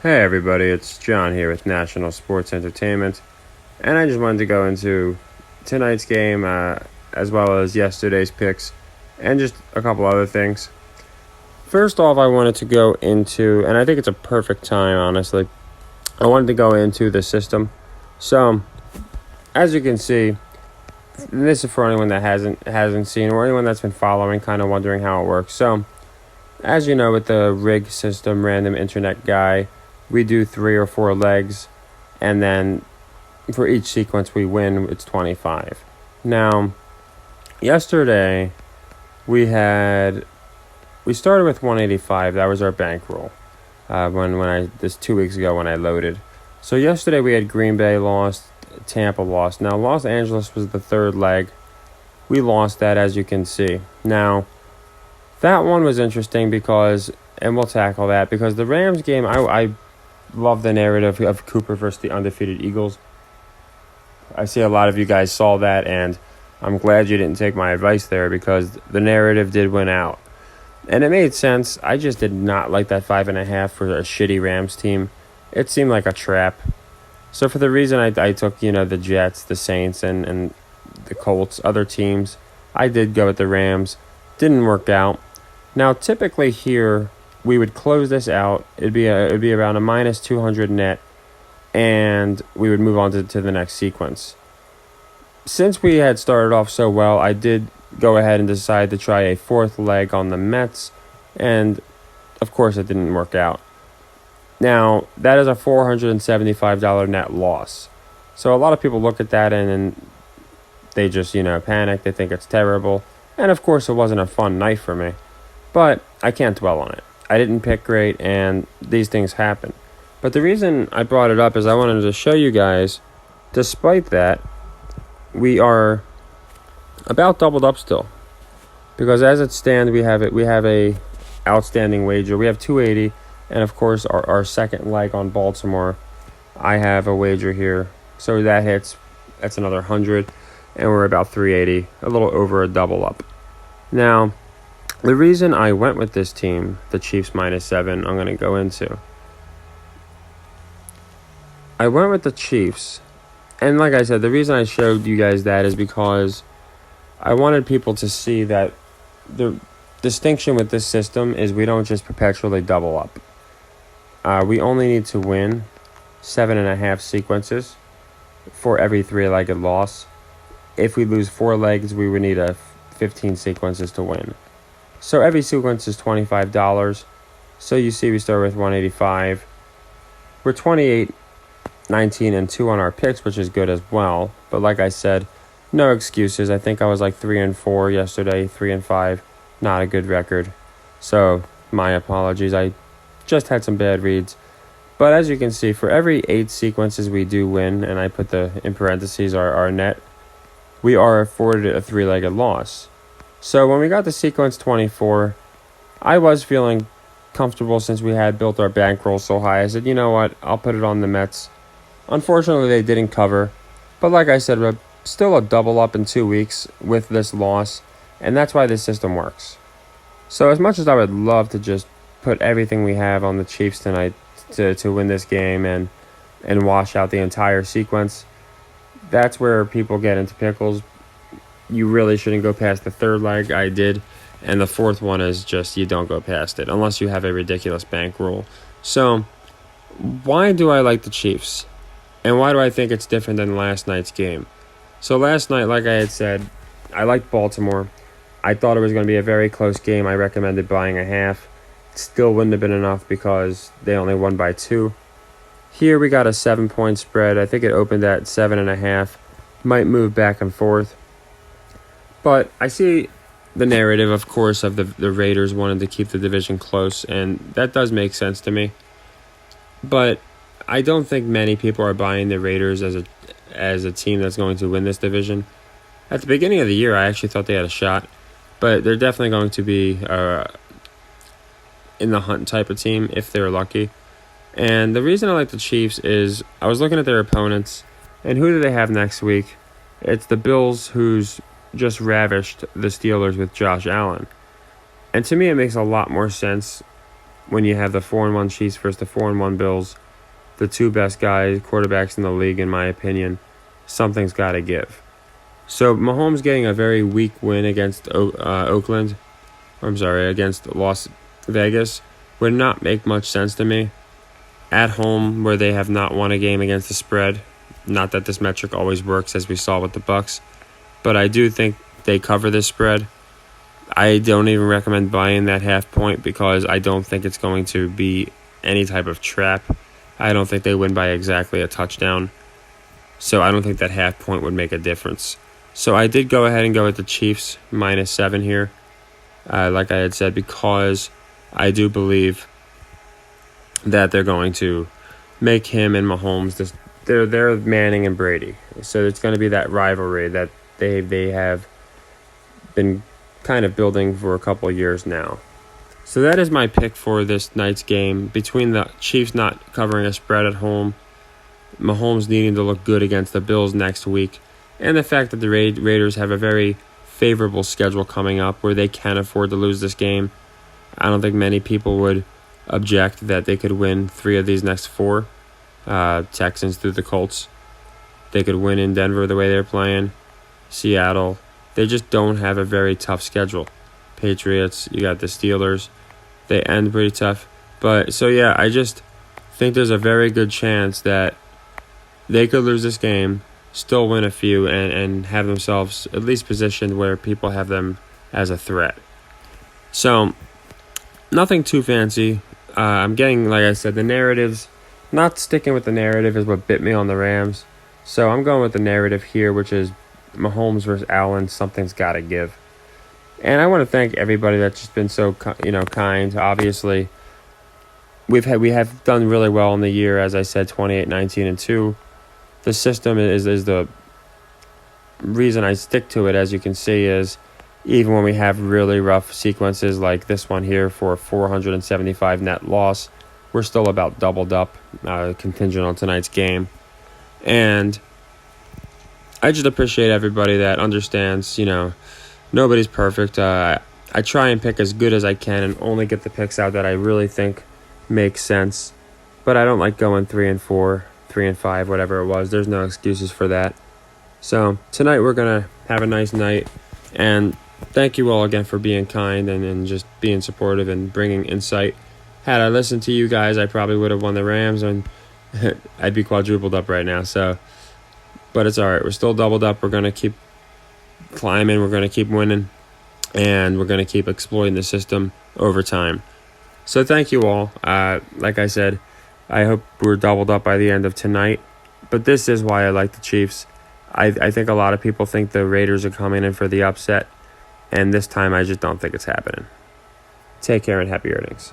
Hey everybody, it's John here with National Sports Entertainment, and I just wanted to go into tonight's game as well as yesterday's picks and just a couple other things. First off, I wanted to go into, and I think it's a perfect time, honestly, I wanted to go into the system. So, as you can see, and this is for anyone that hasn't seen or anyone that's been following, kind of wondering how it works. So, as you know, with the R.I.G system, random internet guy, we do 3 or 4 legs, and then for each sequence we win, it's 25. Now, yesterday we started with 185. That was our bankroll. This 2 weeks ago when I loaded. So yesterday we had Green Bay lost, Tampa lost. Now Los Angeles was the third leg. We lost that, as you can see. Now, that one was interesting because, and we'll tackle that, because the Rams game, I love the narrative of Cooper versus the undefeated Eagles. I see a lot of you guys saw that, and I'm glad you didn't take my advice there because the narrative did win out. And it made sense. I just did not like that 5.5 for a shitty Rams team. It seemed like a trap. So for the reason I took, the Jets, the Saints, and the Colts, other teams, I did go with the Rams. Didn't work out. Now, typically here, we would close this out. It'd be around a minus 200 net, and we would move on to the next sequence. Since we had started off so well, I did go ahead and decide to try a fourth leg on the Mets, and of course it didn't work out. Now, that is a $475 net loss. So a lot of people look at that and they just, panic. They think it's terrible. And of course it wasn't a fun night for me. But I can't dwell on it. I didn't pick great, and these things happen. But the reason I brought it up is I wanted to show you guys, despite that, we are about doubled up still. Because as it stands, we have a outstanding wager. We have 280, and of course our second leg on Baltimore, I have a wager here. So that hits, that's another 100, and we're about 380, a little over a double up. Now, the reason I went with this team, the Chiefs -7, I'm going to go into. I went with the Chiefs. And like I said, the reason I showed you guys that is because I wanted people to see that the distinction with this system is we don't just perpetually double up. We only need to win 7.5 sequences for every 3-legged loss. If we lose 4 legs, we would need 15 sequences to win. So every sequence is $25. So you see we start with 185. We're 28, 19, and 2 on our picks, which is good as well. But like I said, no excuses. I think I was like 3-4 yesterday, 3-5. Not a good record. So my apologies. I just had some bad reads. But as you can see, for every 8 sequences we do win, and I put in parentheses our net, we are afforded a 3-legged loss. So when we got to sequence 24, I was feeling comfortable since we had built our bankroll so high. I said, you know what, I'll put it on the Mets. Unfortunately, they didn't cover. But like I said, we're still a double up in 2 weeks with this loss, and that's why this system works. So as much as I would love to just put everything we have on the Chiefs tonight to win this game and wash out the entire sequence, that's where people get into pickles. You really shouldn't go past the third leg. I did. And the fourth one is just you don't go past it unless you have a ridiculous bankroll. So why do I like the Chiefs? And why do I think it's different than last night's game? So last night, like I had said, I liked Baltimore. I thought it was going to be a very close game. I recommended buying a half. Still wouldn't have been enough because they only won by 2. Here we got a 7-point spread. I think it opened at 7.5. Might move back and forth. But I see the narrative, of course, of the Raiders wanted to keep the division close, and that does make sense to me. But I don't think many people are buying the Raiders as a team that's going to win this division. At the beginning of the year, I actually thought they had a shot, but they're definitely going to be in the hunt type of team if they're lucky. And the reason I like the Chiefs is I was looking at their opponents, and who do they have next week? It's the Bills, who's just ravished the Steelers with Josh Allen. And to me, it makes a lot more sense when you have the 4-1 Chiefs versus the 4-1 Bills, the two best quarterbacks in the league, in my opinion, something's got to give. So Mahomes getting a very weak win against against Las Vegas would not make much sense to me. At home, where they have not won a game against the spread, not that this metric always works, as we saw with the Bucs, but I do think they cover this spread. I don't even recommend buying that half point because I don't think it's going to be any type of trap. I don't think they win by exactly a touchdown. So I don't think that half point would make a difference. So I did go ahead and go with the Chiefs -7 here. Like I had said, because I do believe that they're going to make him and Mahomes they're Manning and Brady. So it's going to be that rivalry that they have been kind of building for a couple of years now. So that is my pick for this night's game. Between the Chiefs not covering a spread at home, Mahomes needing to look good against the Bills next week, and the fact that the Raiders have a very favorable schedule coming up where they can afford to lose this game, I don't think many people would object that they could win 3 of these next 4. Texans through the Colts. They could win in Denver the way they're playing. Seattle. They just don't have a very tough schedule. Patriots, you got the Steelers. They end pretty tough. But, so yeah, I just think there's a very good chance that they could lose this game, still win a few, and have themselves at least positioned where people have them as a threat. So, nothing too fancy. I'm getting, like I said, the narratives. Not sticking with the narrative is what bit me on the Rams. So I'm going with the narrative here, which is Mahomes versus Allen. Something's got to give. And I want to thank everybody that's just been so kind. Obviously, we have done really well in the year, as I said, 28, 19, and 2. The system is the reason I stick to it, as you can see, is even when we have really rough sequences like this one here for a 475 net loss, we're still about doubled up, contingent on tonight's game. And I just appreciate everybody that understands, nobody's perfect. I try and pick as good as I can and only get the picks out that I really think make sense. But I don't like going 3-4, 3-5, whatever it was. There's no excuses for that. So tonight we're going to have a nice night. And thank you all again for being kind and just being supportive and bringing insight. Had I listened to you guys, I probably would have won the Rams, and I'd be quadrupled up right now. So, but it's all right. We're still doubled up. We're going to keep climbing. We're going to keep winning, and we're going to keep exploiting the system over time. So thank you all. Like I said, I hope we're doubled up by the end of tonight. But this is why I like the Chiefs. I think a lot of people think the Raiders are coming in for the upset, and this time I just don't think it's happening. Take care and happy earnings.